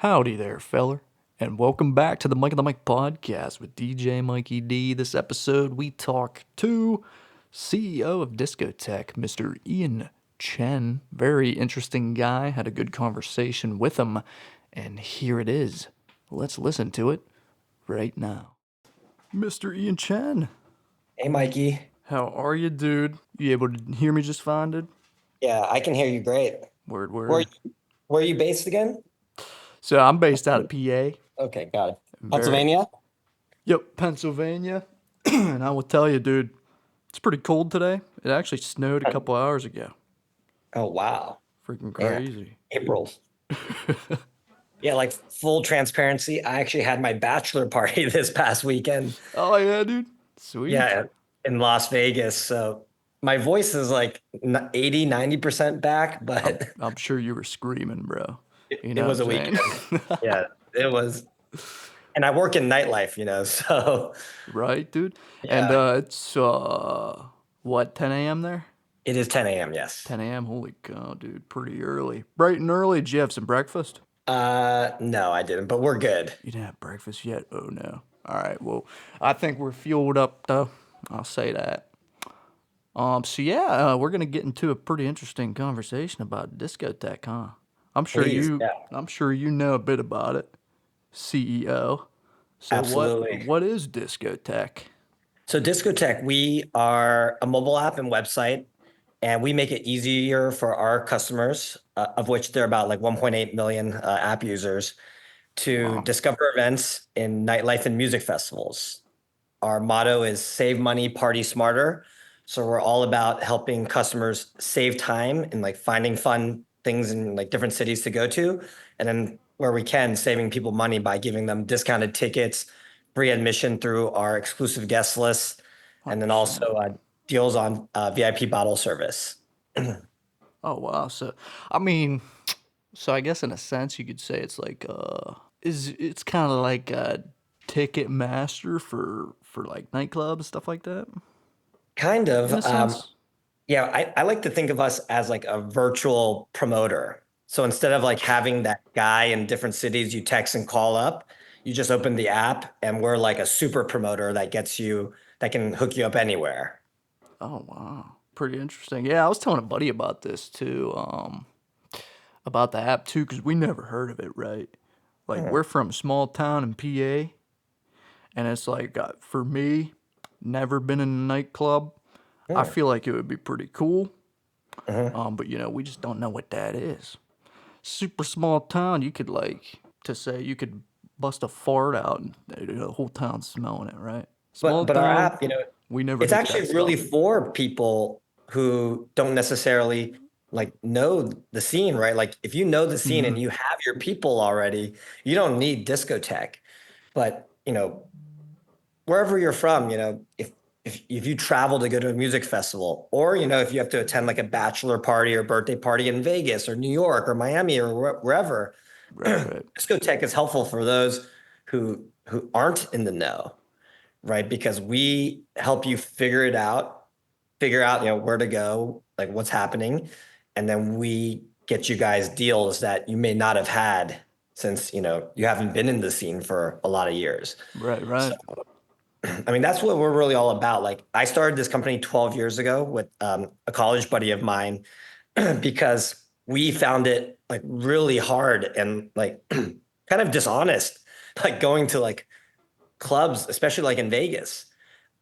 Howdy there, feller, and welcome back to the Mike on the Mic podcast with DJ Mikey D. This episode, we talk to CEO of Discotech, Mr. Ian Chen. Very interesting guy. Had a good conversation with him, and here it is. Let's listen to it right now. Mr. Ian Chen, Hey, Mikey. how are you, dude? You able to hear me just fine, dude? Yeah, I can hear you great. Word, Where word. where are you based again? So I'm based out of PA. Okay, got it. Very, Pennsylvania? yep, Pennsylvania. And I will tell you, dude, it's pretty cold today. It actually snowed a couple hours ago. Oh, wow. Freaking Man, crazy. April. Yeah, like full transparency, I actually had my bachelor party this past weekend. Oh yeah, dude. Sweet. Yeah, in Las Vegas. So my voice is like 80, 90% back, I'm but I'm sure you were screaming, bro. You it know was a what I'm weekend. saying? Yeah, it was. And I work in nightlife, so Right, dude? And yeah, it's what, 10 a.m. there? it is 10 a.m. Yes. 10 a.m. Holy cow, dude. Pretty early. Bright and early. Did you have some breakfast? No, I didn't, but we're good. You didn't have breakfast yet? Oh no. All right. Well, I think we're fueled up though. I'll say that. So yeah, we're gonna get into a pretty interesting conversation about discotech, huh? I'm sure Please. you, Yeah, I'm sure you know a bit about it, CEO. So what, absolutely. what is discotech? So Discotech, we are a mobile app and website, and we make it easier for our customers, of which there are about like 1.8 million app users, to Wow. discover events in nightlife and music festivals. Our motto is save money, party smarter. So we're all about helping customers save time and like finding fun things in like different cities to go to. And then where we can, saving people money by giving them discounted tickets, free admission through our exclusive guest list, and then 100%. also deals on VIP bottle service. Oh wow. So, I mean, so I guess in a sense you could say it's like is it's kind of like a ticket master for like nightclubs stuff like that Kind of. in a sense. Yeah, I like to think of us as like a virtual promoter. So instead of like having that guy in different cities you text and call up, you just open the app and we're like a super promoter that can hook you up anywhere. Oh wow, pretty interesting. Yeah, I was telling a buddy about this too, about the app too, because we never heard of it, right? Like Hmm, we're from a small town in PA, and it's like for me, never been in a nightclub. I hmm, feel like it would be pretty cool, hmm. but we just don't know what that is. Super small town, you could like to say you could bust a fart out and the whole town's smelling it, right? Small But our town, app, we never it's hit that actually really stuff. for people who don't necessarily like know the scene, right? Like if you know the scene Hmm. and you have your people already, you don't need discotheque. But wherever you're from, if you travel to go to a music festival, or if you have to attend like a bachelor party or birthday party in Vegas or New York or Miami or wherever, Right, right. discotheque is helpful for those who aren't in the know, right? Because we help you figure out where to go, like what's happening, and then we get you guys deals that you may not have had since you haven't been in the scene for a lot of years. Right, So right. I mean, that's what we're really all about. Like, I started this company 12 years ago with a college buddy of mine because we found it like really hard and like kind of dishonest, like going to like clubs, especially like in Vegas.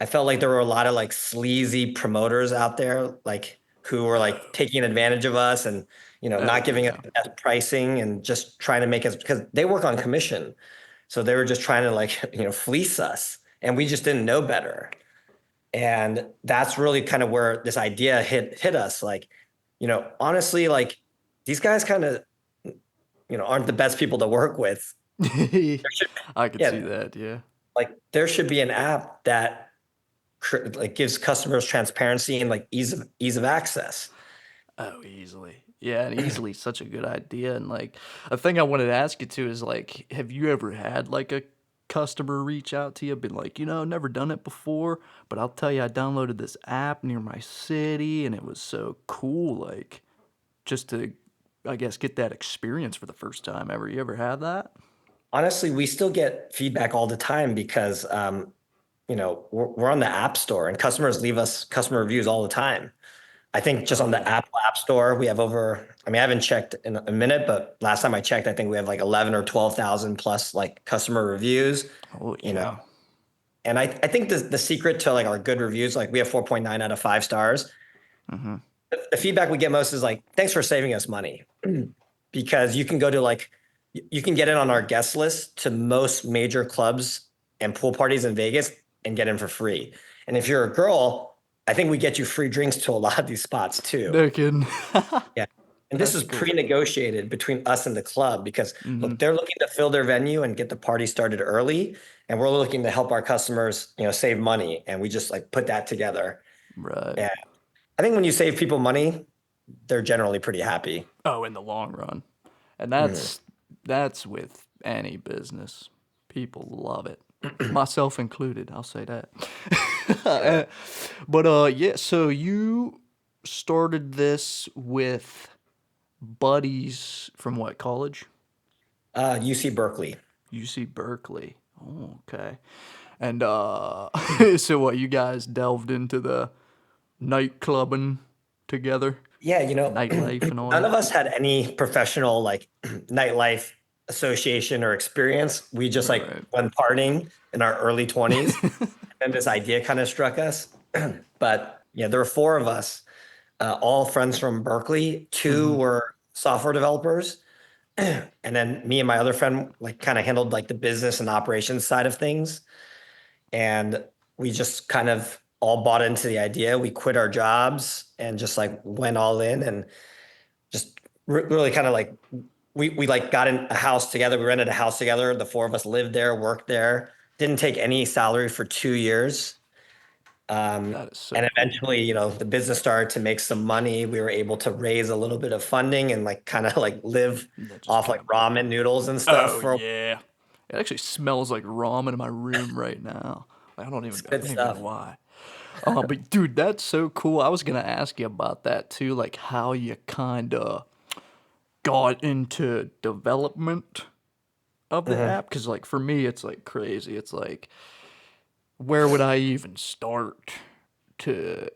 I felt like there were a lot of like sleazy promoters out there, like who were like taking advantage of us and Oh not giving us yeah. the best pricing and just trying to make us because they work on commission. So they were just trying to like, fleece us and we just didn't know better. And that's really kind of where this idea hit us. Like, honestly, like these guys kind of, aren't the best people to work with. There should, I could see yeah, that, yeah. like there should be an app that like gives customers transparency and like ease of access. Oh, easily. Yeah, and easily such a good idea. And like a thing I wanted to ask you too is like, have you ever had like a customer reach out to you, been like, never done it before, but I'll tell you, I downloaded this app near my city and it was so cool, like just to I guess, get that experience for the first time ever. You ever had that? Honestly, we still get feedback all the time because, we're on the App Store and customers leave us customer reviews all the time. I think just Oh on the yeah. Apple App Store, we have over, I mean, I haven't checked in a minute, but last time I checked, I think we have like 11 or 12,000 plus like customer reviews, Oh you know. yeah. And I think the secret to like our good reviews, like we have 4.9 out of 5 stars. Mm-hmm. The feedback we get most is like, thanks for saving us money. Because you can go to like, you can get in on our guest list to most major clubs and pool parties in Vegas and get in for free. And if you're a girl, I think we get you free drinks to a lot of these spots too. No kidding. Yeah. And this That's is cool. pre-negotiated between us and the club because Mm-hmm. look, they're looking to fill their venue and get the party started early. And we're looking to help our customers, save money. And we just like put that together. Right. And I think when you save people money, they're generally pretty happy. Oh, in the long run. And Mhm. that's with any business. People love it. Myself included, I'll say that. Yeah. But yeah, so you started this with buddies from what college? UC Berkeley. UC Berkeley. Oh, okay. And so what you guys delved into the night clubbing together? Yeah, Nightlife and all none of that? us had any professional like nightlife association or experience. We just like Right. went partying in our early 20s, and this idea kind of struck us. But yeah, there were four of us, all friends from Berkeley. Two Mm-hmm. were software developers, and then me and my other friend like kind of handled like the business and operations side of things. And we just kind of all bought into the idea. We quit our jobs and just like went all in and just really kind of like we like got in a house together. We rented a house together. The four of us lived there, worked there. Didn't take any salary for 2 years. That is so And cool. eventually, the business started to make some money. We were able to raise a little bit of funding and like kind of like live That just off kind like of. ramen noodles and stuff Oh for yeah. It actually smells like ramen in my room right now. Like, it's I good don't even know stuff. why. But dude, that's so cool. I was gonna ask you about that too, like how you kinda got into development of the Mhm, app. Cause like for me, it's like crazy. It's like where would I even start to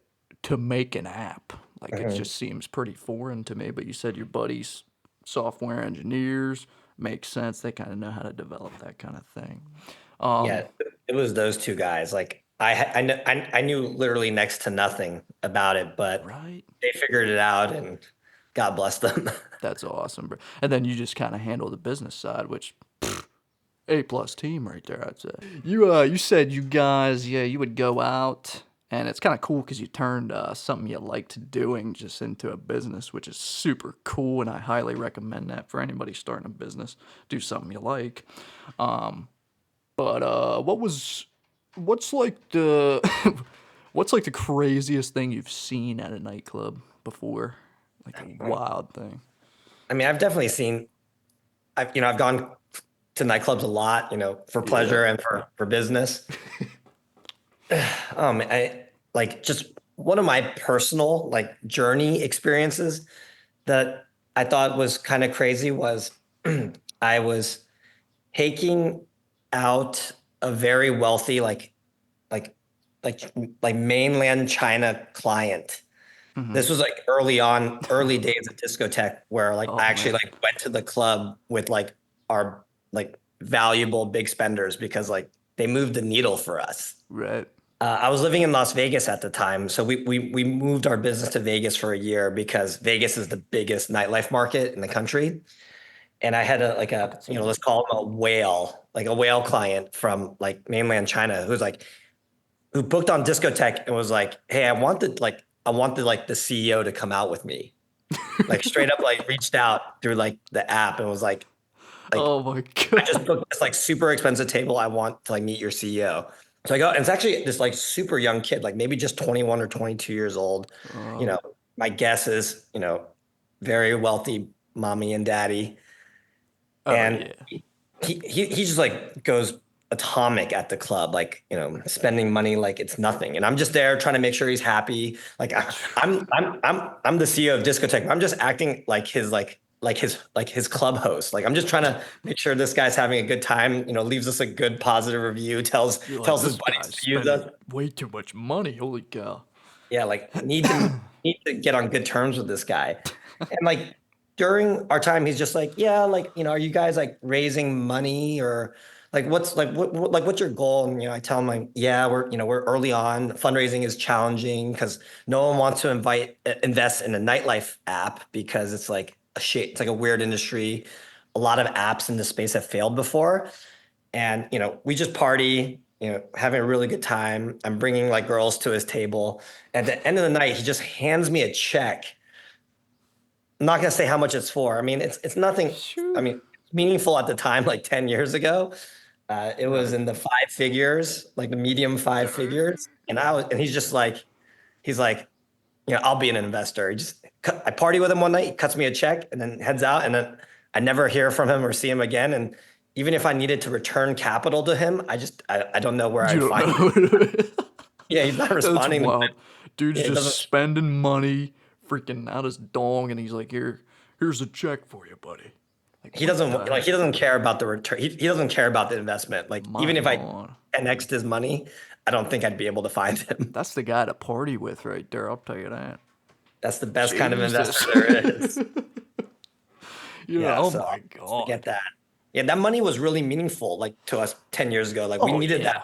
to make an app? Like it mhm. just seems pretty foreign to me. But you said your buddies, software engineers, makes sense. They kind of know how to develop that kind of thing. Um, Yeah, it was those two guys. Like I knew literally next to nothing about it, but right. they figured it out, and God bless them. That's awesome, bro. And then you just kind of handle the business side, which A plus team right there, I'd say. You said you guys, yeah, you would go out, and it's kind of cool because you turned something you liked doing just into a business, which is super cool, and I highly recommend that for anybody starting a business. Do something you like. But what's like the what's like the craziest thing you've seen at a nightclub before? Like a wild thing. I mean, I've definitely seen. I've gone to nightclubs a lot, for Yeah. pleasure and for business. I like just one of my personal like journey experiences that I thought was kind of crazy was I was taking out a very wealthy like like like mainland China client. Mm-hmm. This was like early on, early days of discotheque, where like Oh I actually man. like went to the club with like our like valuable big spenders because like they moved the needle for us. Right. I was living in Las Vegas at the time, so we moved our business to Vegas for a year because Vegas is the biggest nightlife market in the country. And I had I could see let's that. call him a whale, like a whale client from like mainland China who's like who booked on Discotech and was like, "Hey, I wanted like the CEO to come out with me." Like straight up like reached out through like the app and was like Oh my I just god. booked this like super expensive table. I want to like meet your CEO. So I go, and it's actually this like super young kid, like maybe just 21 or 22 years old. You Oh. know, my guess is, very wealthy mommy and daddy. Oh And yeah. he just like goes atomic at the club, like, spending money like it's nothing. And I'm just there trying to make sure he's happy. Like I'm the CEO of Discotech. I'm just acting like his like his club host. Like I'm just trying to make sure this guy's having a good time, leaves us a good positive review, tells You're like, tells his this buddies guy's to use us. spending way too much money. Holy cow. Yeah, like need to get on good terms with this guy. And like during our time, he's just like, yeah, like, are you guys like raising money or like what's your goal? And I tell him like, yeah, we're early on. Fundraising is challenging because no one wants to invest in a nightlife app because it's like it's like a weird industry. A lot of apps in this space have failed before. And, we just party, having a really good time. I'm bringing like girls to his table. At the end of the night, he just hands me a check. I'm not going to say how much it's for. I mean, it's nothing. I Phew. mean, it's meaningful at the time, like 10 years ago. It was Right. in the five figures, like the medium five figures. And he's like, I'll be an investor. I party with him one night, he cuts me a check and then heads out. And then I never hear from him or see him again. And even if I needed to return capital to him, I don't know where You I'd don't find it. know. Yeah, he's not That's responding. wild. Dude's Yeah, it just doesn't. spending money, freaking out his dong, and he's like, here's a check for you, buddy. Like, He what doesn't the like. He heck? doesn't care about the return. He doesn't care about the investment. Like My even if I lord. 10x his money, I don't think I'd be able to find him. That's the guy to party with right there, I'll tell you that. That's the best kind of investor Jesus. there is. Yeah, Yeah, oh so my I'll god. forget that. Yeah, that money was really meaningful, like to us 10 years ago. Like we Oh needed that.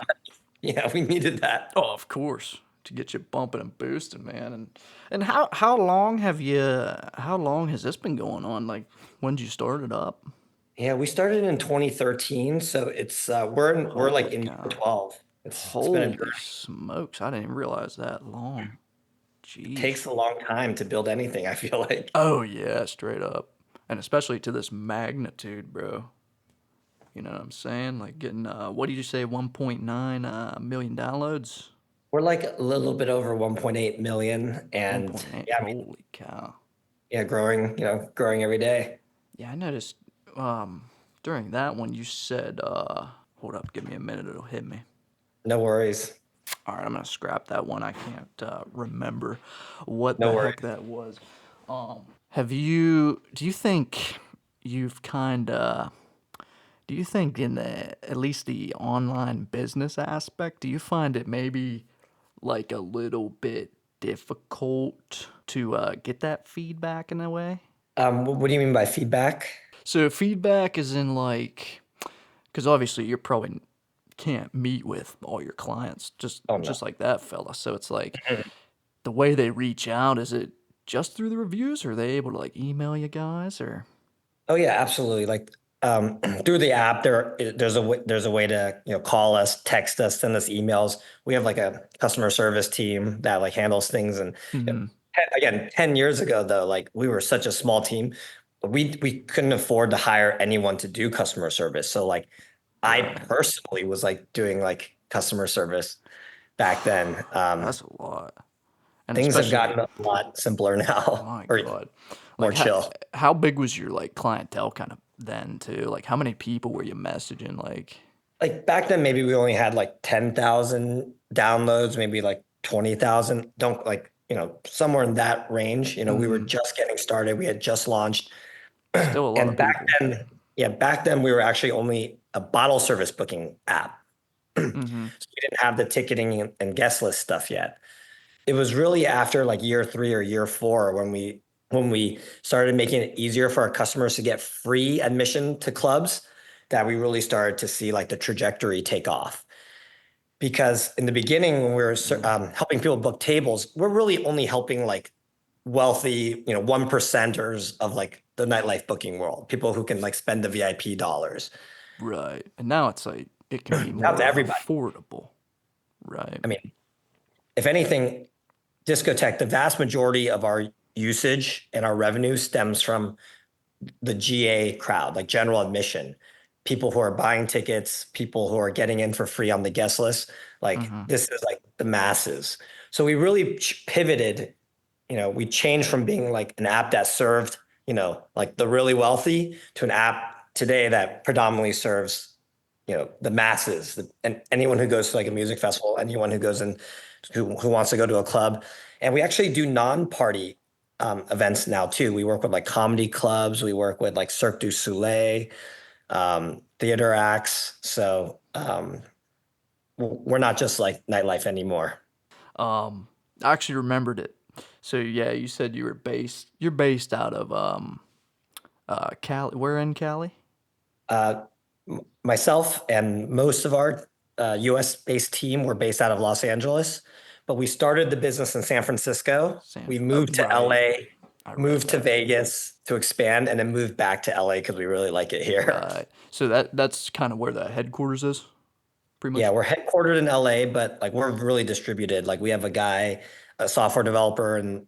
yeah. Yeah, we needed that. Oh, of course. To get you bumping and boosting, man. And how long has this been going on? Like when did you start it up? Yeah, we started in 2013, so it's we're like Holy in year cow. 12. It's been a journey. Holy smokes. I didn't even realize that long. It Jeez. takes a long time to build anything, I feel like. Oh yeah, straight up. And especially to this magnitude, bro. You know what I'm saying? Like getting what did you say, 1.9 million downloads? We're like a little bit over 1.8 million and 1.8. yeah, I mean, Holy cow. yeah, growing every day. Yeah, I noticed during that one you said hold up, give me a minute, it'll hit me. No worries. All right, I'm gonna scrap that one. I can't remember what No the worries. heck that was. Do you think you've kind of, do you think in at least the online business aspect, do you find it maybe like a little bit difficult to get that feedback in a way? What do you mean by feedback? So feedback is in like, because obviously you're probably can't meet with all your clients Oh just no. like that fella. So it's like the way they reach out, is it just through the reviews? Or are they able to like email you guys or? Oh yeah, absolutely. Like through the app, there's a way to call us, text us, send us emails. We have like a customer service team that like handles things. And Mm-hmm. again, 10 years ago though, like we were such a small team, we couldn't afford to hire anyone to do customer service. So like I Right. personally was like doing like customer service back then. That's a lot. And Things have especially, gotten a lot simpler now, my or God, more like chill. how big was your like clientele kind of then too? Like how many people were you messaging? Like, Like back then, maybe we only had like 10,000 downloads, maybe like 20,000. Don't like, somewhere in that range. We were mm, just getting started. We had just launched. still a lot And of people. back then we were actually only a bottle service booking app. Mm-hmm. So we didn't have the ticketing and guest list stuff yet. It was really after like year 3 or year 4 when we started making it easier for our customers to get free admission to clubs that we really started to see like the trajectory take off. Because in the beginning, when we were helping people book tables, we're really only helping like wealthy, 1%ers of like the nightlife booking world, people who can like spend the VIP dollars. Right. And now it's like it can be Now to more everybody. affordable. Right. I mean, if anything, Discotech, the vast majority of our usage and our revenue stems from the GA crowd, like general admission, people who are buying tickets, people who are getting in for free on the guest list. Like Mm-hmm. this is like the masses. So we really pivoted, we changed from being like an app that served, like the really wealthy to an app today that predominantly serves, the masses and anyone who goes to like a music festival, anyone who goes in who wants to go to a club. And we actually do non-party events now too. We work with like comedy clubs. We work with like Cirque du Soleil, theater acts. So we're not just like nightlife anymore. I actually remembered it. So yeah, you said you're based out of Cali. Where in Cali? Uh, Myself and most of our US based team were based out of Los Angeles, but we started the business in San Francisco. We moved to Right. LA, I read moved to that. Vegas to expand, and then moved back to LA because we really like it here. Right. So that's kind of where the headquarters is, pretty Yeah, much. we're headquartered in LA, but like we're really distributed. Like we have a guy, a software developer in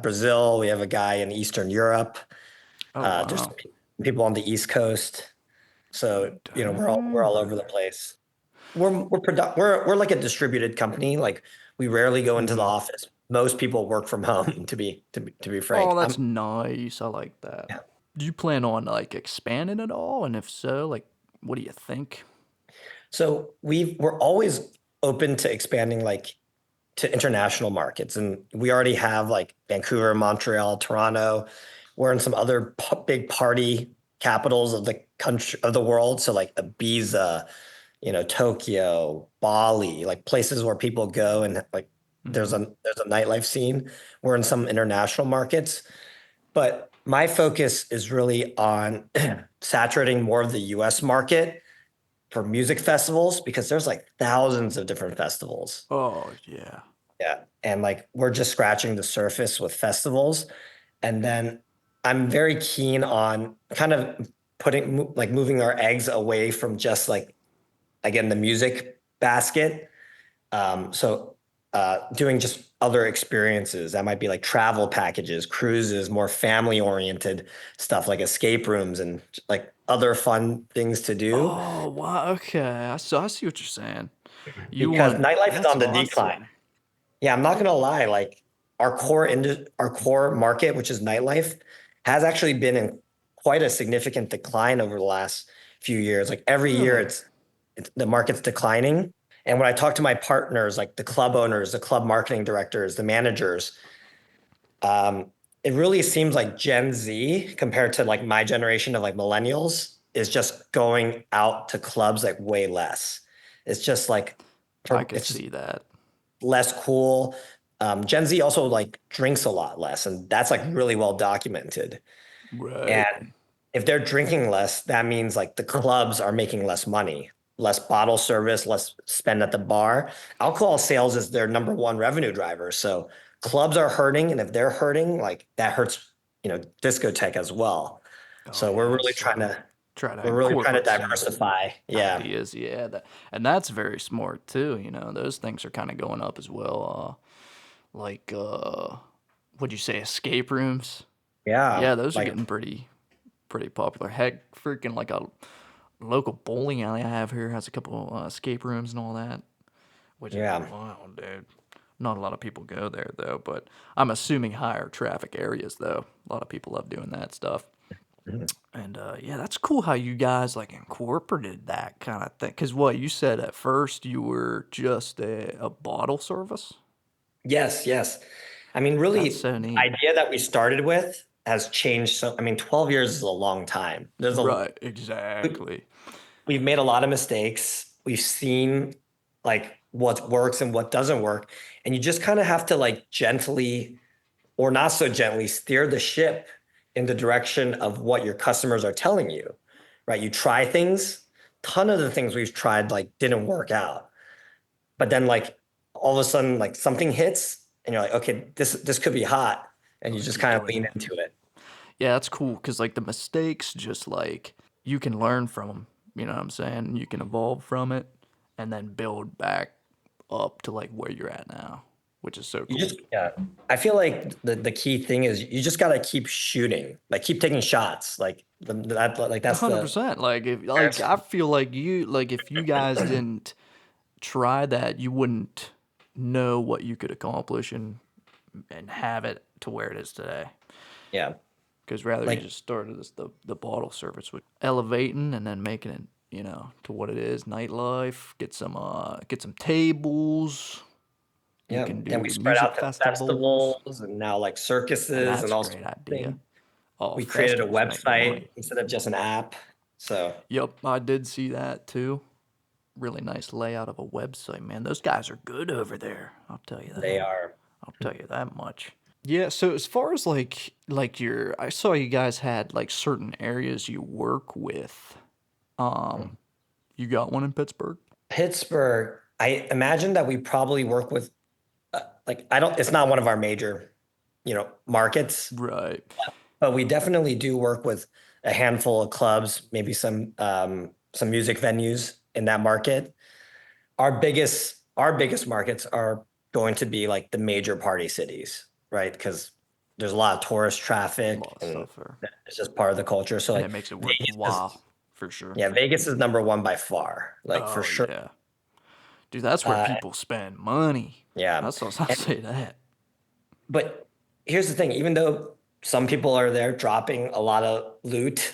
Brazil. We have a guy in Eastern Europe. Oh Just wow. people on the East Coast. So we're all Dang. over the place. We're like a distributed company. Like we rarely go into the Mm-hmm. office. Most people work from home. To be frank, Oh, that's nice. I like that. yeah. Do you plan on like expanding at all? And if so, like, what do you think? So we're always open to expanding like to international markets, and we already have like Vancouver, Montreal, Toronto. We're in some other big party capitals of the country of the world. So like Ibiza, Tokyo, Bali, like places where people go and like there's Mm-hmm. a nightlife scene. We're in some international markets, but my focus is really on saturating more of the US market for music festivals because there's like thousands of different festivals. Oh yeah. Yeah. And like we're just scratching the surface with festivals. And then I'm very keen on kind of like moving our eggs away from just like again the music basket. Doing just other experiences that might be like travel packages, cruises, more family oriented stuff like escape rooms and like other fun things to do Oh wow. Okay. I see what you're saying. You because want nightlife is that's on the decline. awesome. Yeah, I'm not gonna lie, like our core market, which is nightlife, has actually been in quite a significant decline over the last few years. Like every year Really? it's the market's declining. And when I talk to my partners, like the club owners, the club marketing directors, the managers, um, it really seems like Gen Z compared to like my generation of like millennials is just going out to clubs like way less. It's just like I could it's just see that. less cool. Gen Z also like drinks a lot less, and that's like really well documented. Right. And if they're drinking less, that means like the clubs are making less money, less bottle service, less spend at the bar. Alcohol sales is their number one revenue driver. So clubs are hurting, and if they're hurting, like that hurts, discotheque as well. Oh So yeah. So try to we're really trying to incorporate some diversify. Yeah. ideas. Yeah. And that's very smart too. You know, those things are kind of going up as well. Like what'd you say, escape rooms? Yeah. Yeah, those are Like, getting pretty popular. Heck, freaking like a local bowling alley I have here has a couple escape rooms and all that, which is yeah. wild, dude. Not a lot of people go there though, but I'm assuming higher traffic areas though. A lot of people love doing that stuff. Mhm. And yeah, that's cool how you guys like incorporated that kind of thing. Cause what you said at first, you were just a bottle service. Yes, yes. I mean, That's really, so the neat. idea that we started with has changed. So, I mean, 12 years is a long time. Right, We- exactly. we've made a lot of mistakes. We've seen like what works and what doesn't work. And you just kind of have to like gently or not so gently steer the ship in the direction of what your customers are telling you, right? You try things, ton of the things we've tried like didn't work out. But then like all of a sudden like something hits and you're like, okay, this could be hot. And you Gotta just keep kind of doing lean it. into it. Yeah, that's cool because like the mistakes, just like you can learn from them. You know what I'm saying? You can evolve from it and then build back up to like where you're at now, which is so You cool. just yeah. I feel like the key thing is you just gotta keep shooting, like keep taking shots. That's the 100%. Like if like I feel like you like if you guys didn't try that, you wouldn't know what you could accomplish and have it to where it is today. yeah. Because rather you Like just started as the bottle service with elevating and then making it, you know, to what it is, nightlife. Get some tables. You Yeah. can And we do spread music out to festivals, festivals and now like and circuses and that's a all sorts great of idea. things. Oh, We created a festivals make website money. instead of just an app. So Yep, I did see that too. Really nice layout of a website, man. Those guys are good over there. I'll tell you they that. are. I'll tell you that much. Yeah, so as far as like your I saw you guys had like certain areas you work with. You got one in Pittsburgh? Pittsburgh, I imagine that we probably work with like I don't it's not one of our major, markets, Right. but we definitely do work with a handful of clubs, maybe some music venues in that market. Our biggest markets are going to be like the major party cities, right? Because there's a lot of tourist A traffic lot of and stuff there. it's just part of the culture. So And it like makes it Vegas is worthwhile for sure. yeah, Vegas is number one by far, like for Oh sure. yeah. Dude, that's where Uh, people spend money. yeah. That's what I'll say that. But here's the thing, even though some people are there dropping a lot of loot,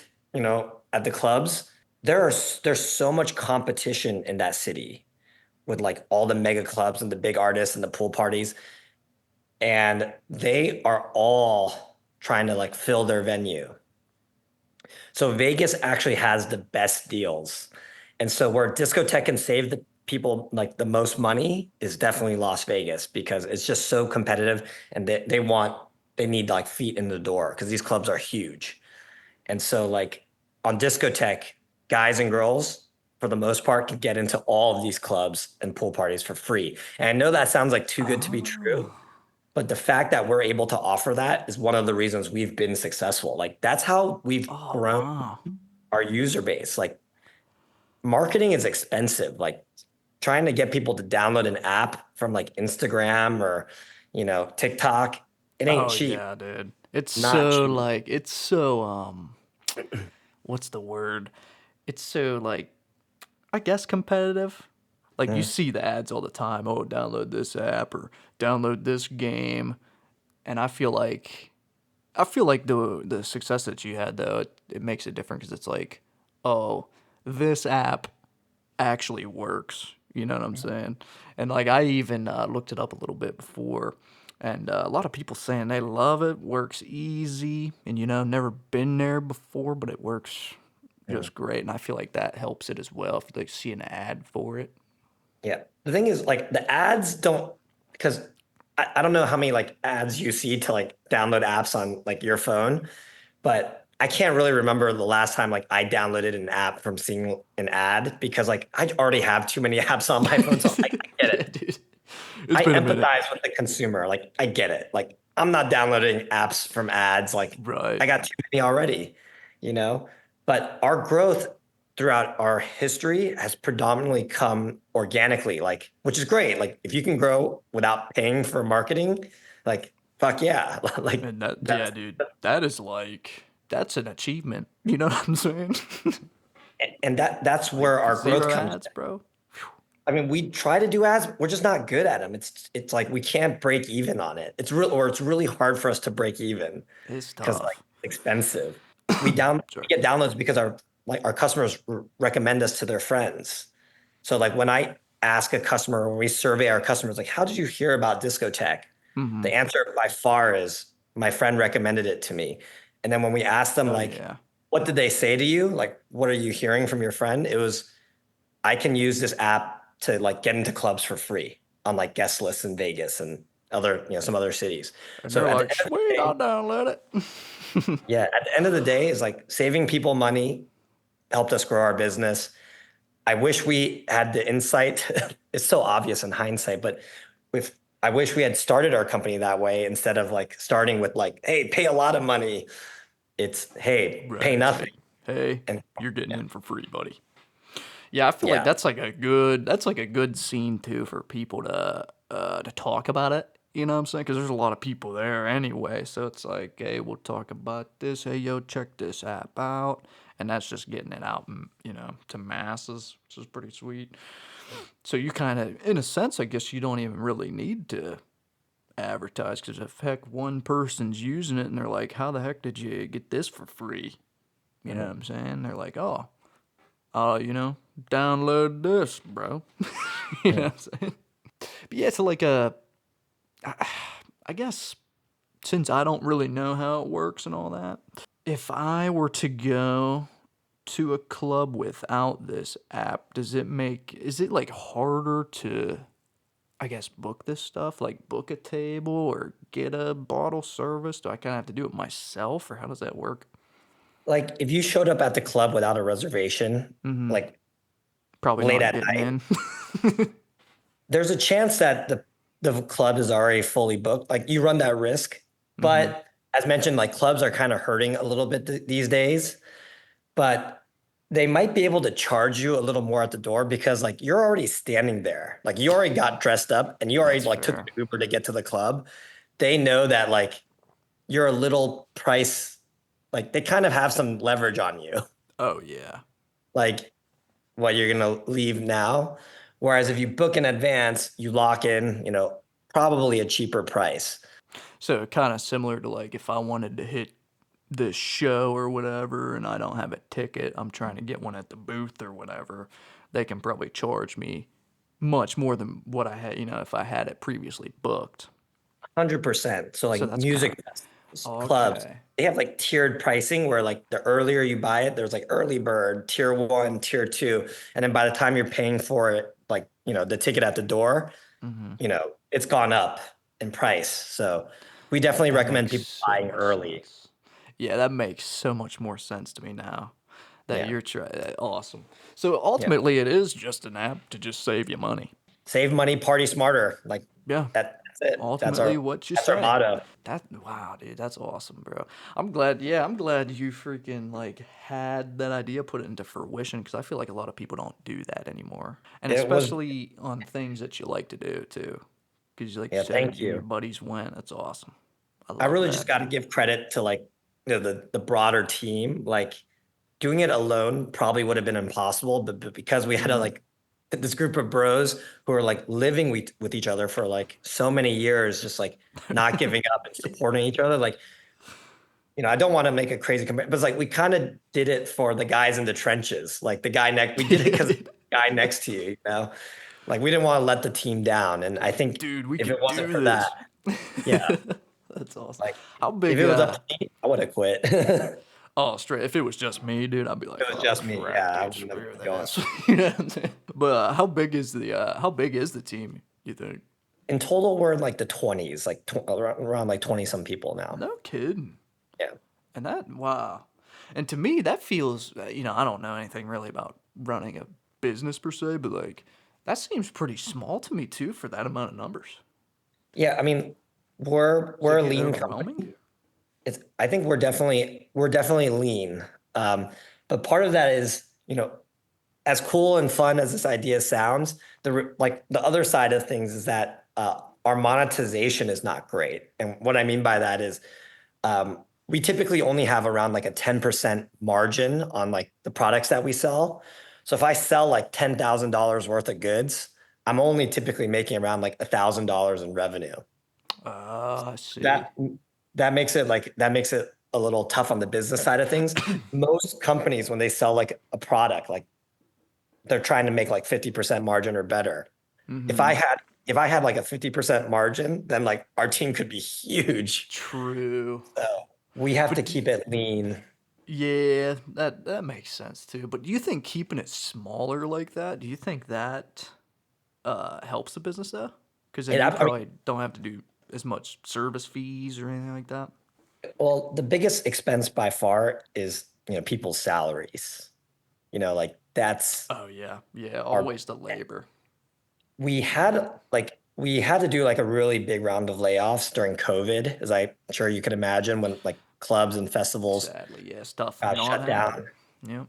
at the clubs, there's so much competition in that city with like all the mega clubs and the big artists and the pool parties, and they are all trying to like fill their venue. So Vegas actually has the best deals. And so where discotheque can save the people like the most money is definitely Las Vegas because it's just so competitive and they need like feet in the door because these clubs are huge. And so like on discotheque, guys and girls for the most part can get into all of these clubs and pool parties for free. And I know that sounds like too good to be true, Oh. but the fact that we're able to offer that is one of the reasons we've been successful. Like that's how we've Oh grown wow. our user base. Like marketing is expensive. Like trying to get people to download an app from like Instagram or, TikTok, it ain't Oh cheap. yeah, dude. It's Not so cheap. like it's so what's the word? It's so like I guess competitive. Like you Mm. see the ads all the time. Oh, download this app or download this game. And I feel like the success that you had though it makes it different because it's like, oh, this app actually works. You know what I'm saying? And like I even looked it up a little bit before, and a lot of people saying they love it, works easy, and never been there before, but it works Mm. just great. And I feel like that helps it as well if they see an ad for it. Yeah. The thing is, like, the ads don't, because I don't know how many like ads you see to like download apps on like your phone, but I can't really remember the last time like I downloaded an app from seeing an ad because like I already have too many apps on my phone. So I get Yeah, it. dude. It's I been a minute. empathize with the consumer. Like I get it. Like I'm not downloading apps from ads. Like Right. I got too many already, you know? But our growth throughout our history has predominantly come organically, like which is great. Like if you can grow without paying for marketing, like fuck yeah. Like And that, yeah, that's dude, that's an achievement. You know what I'm saying? and that's Like where our growth zero comes. ads, bro. I mean, we try to do ads, we're just not good at them. It's like we can't break even on it. It's really hard for us to break even It's because like tough. expensive. We Sorry. get downloads because our customers recommend us to their friends. So like when I ask a customer, when we survey our customers, like, how did you hear about Discotech? Mm-hmm. The answer by far is my friend recommended it to me. And then when we ask them Oh like, yeah. what did they say to you? Like, what are you hearing from your friend? It was I can use this app to like get into clubs for free on like guest lists in Vegas and other, some other cities. And So they're at the like, end of the sweet, I'll day, download it. yeah, at the end of the day is like saving people money helped us grow our business. I wish we had the insight. It's so obvious in hindsight, but if I wish we had started our company that way instead of like starting with like, hey, pay a lot of money. It's hey, Right. pay It's nothing. like, hey, And you're getting yeah, in for free, buddy. Yeah, I feel like yeah, that's like a good scene too for people to talk about it. You know what I'm saying? Because there's a lot of people there anyway. So it's like, hey, we'll talk about this. Hey, yo, check this app out. And that's just getting it out, to masses, which is pretty sweet. So you kind of, in a sense, I guess you don't even really need to advertise because if heck one person's using it and they're like, how the heck did you get this for free? You know what mhm, I'm saying? They're like, oh, download this, bro. You know mhm. what I'm saying? But yeah, so like I guess since I don't really know how it works and all that, if I were to go to a club without this app, is it like harder to, I guess, book this stuff? Like book a table or get a bottle service? Do I kind of have to do it myself or how does that work? Like if you showed up at the club without a reservation, like Probably late not at getting night, in. there's a chance that the club is already fully booked. Like you run that risk. But as mentioned, like clubs are kind of hurting a little bit these days, but they might be able to charge you a little more at the door because like you're already standing there. Like you already got dressed up and you already That's like took fair. the Uber to get to the club. They know that like you're a little price, like they kind of have some leverage on you. Oh, yeah. Like what you're gonna leave now. Whereas if you book in advance, you lock in, probably a cheaper price. So kind of similar to like if I wanted to hit this show or whatever and I don't have a ticket, I'm trying to get one at the booth or whatever, they can probably charge me much more than what I had, if I had it previously booked. 100%. So So like that's kind music of festivals, clubs, okay. they have like tiered pricing where like the earlier you buy it, there's like early bird, tier one, tier two. And then by the time you're paying for it, like, the ticket at the door, it's gone up in price. So we definitely That recommend makes people so buying much early. sense. Yeah, that makes so much more sense to me now that Yeah. you're trying. Awesome. So Yeah. ultimately, it is just an app to just save you money. Save money, party smarter. Like Yeah. that's it. That's Ultimately, our what you that's our say. motto. Wow, dude, that's awesome, bro. I'm glad. Yeah, I'm glad you freaking like had that idea, put it into fruition, because I feel like a lot of people don't do that anymore, and It was, especially on things that you like to do too. Because like you yeah, said, thank you and your you. buddies went. That's awesome. I I love really that. just got to give credit to like the broader team. Like doing it alone probably would have been impossible, but because we had a like this group of bros who are like living with each other for like so many years, just like not giving up and supporting each other. Like, I don't want to make a crazy comparison, but it's like we kind of did it for the guys in the trenches. Like the guy next, we did it because the guy next to you. Like we didn't want to let the team down. And I Like, think dude, we if it could wasn't do for that, this. yeah, That's awesome. like How if big? it was up to me, I would have quit. It Oh, straight. If it was just me, dude, I'd be like, was oh just me. crap, Yeah, I dude, wouldn't have screw been going. this. You know what I'm saying? But how big is the team? You think? In total, we're in like the 20s, like around like 20 some people now. No kidding. Yeah. And wow. And to me, that feels, I don't know anything really about running a business per se, but like, that seems pretty small to me too for that amount of numbers. Yeah, I mean, we're Is we're it a getting lean overwhelming? company. I think we're definitely lean. But part of that is, as cool and fun as this idea sounds, like the other side of things is that our monetization is not great. And what I mean by that is we typically only have around like a 10% margin on like the products that we sell. So if I sell like $10,000 worth of goods, I'm only typically making around like $1,000 in revenue. I see. That that makes it a little tough on the business side of things. Most companies, when they sell like a product, like they're trying to make like 50% margin or better. If I had if I had like a 50% margin, then like our team could be huge. True. So we have to But keep it lean. yeah, that makes sense too. But do you think keeping it smaller like that, do you think that helps the business though? Because then And you I mean, probably don't have to do as much service fees or anything like that. well, the biggest expense by far is, people's salaries. Like that's Oh yeah, yeah, our always the labor. we had to do like a really big round of layoffs during COVID, as I'm sure you can imagine, when like clubs and festivals Sadly, yeah, stuff got not shut down. happening.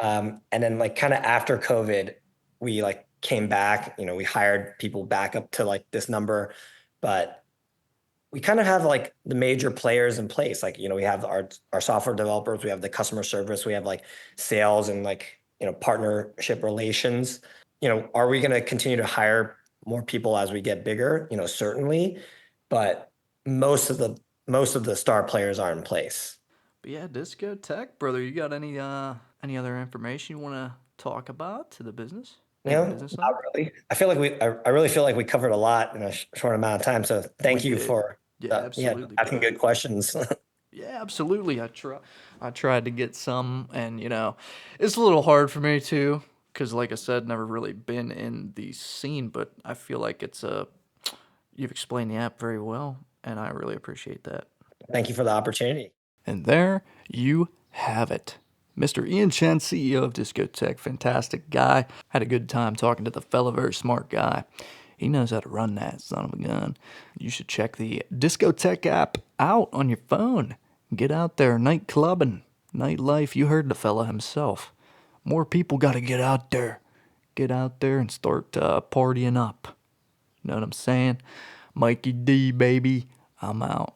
Yep. And then like kind of after COVID, we like came back, we hired people back up to like this number, but we kind of have like the major players in place. Like, we have our software developers, we have the customer service, we have like sales and like, partnership relations. Are we going to continue to hire more people as we get bigger? Certainly, but most of the star players are in place. But yeah, Disco Tech, brother, you got any other information you want to talk about to the business? in the business Not side? really. I feel like I really feel like we covered a lot in a short amount of time. So We thank you did. for Yeah, yeah, absolutely, asking bro. good questions. Yeah, absolutely. I tried to get some, and it's a little hard for me too, because like I said, never really been in the scene, but I feel like you've explained the app very well, and I really appreciate that. Thank you for the opportunity. And there you have it. Mr. Ian Chen, CEO of Discotech, fantastic guy. Had a good time talking to the fella, very smart guy. He knows how to run that son of a gun. You should check the Discotech app out on your phone. Get out there, night clubbing, nightlife. You heard the fella himself. More people got to get out there. Get out there and start partying up. Know what I'm saying? Mikey D, baby. I'm out.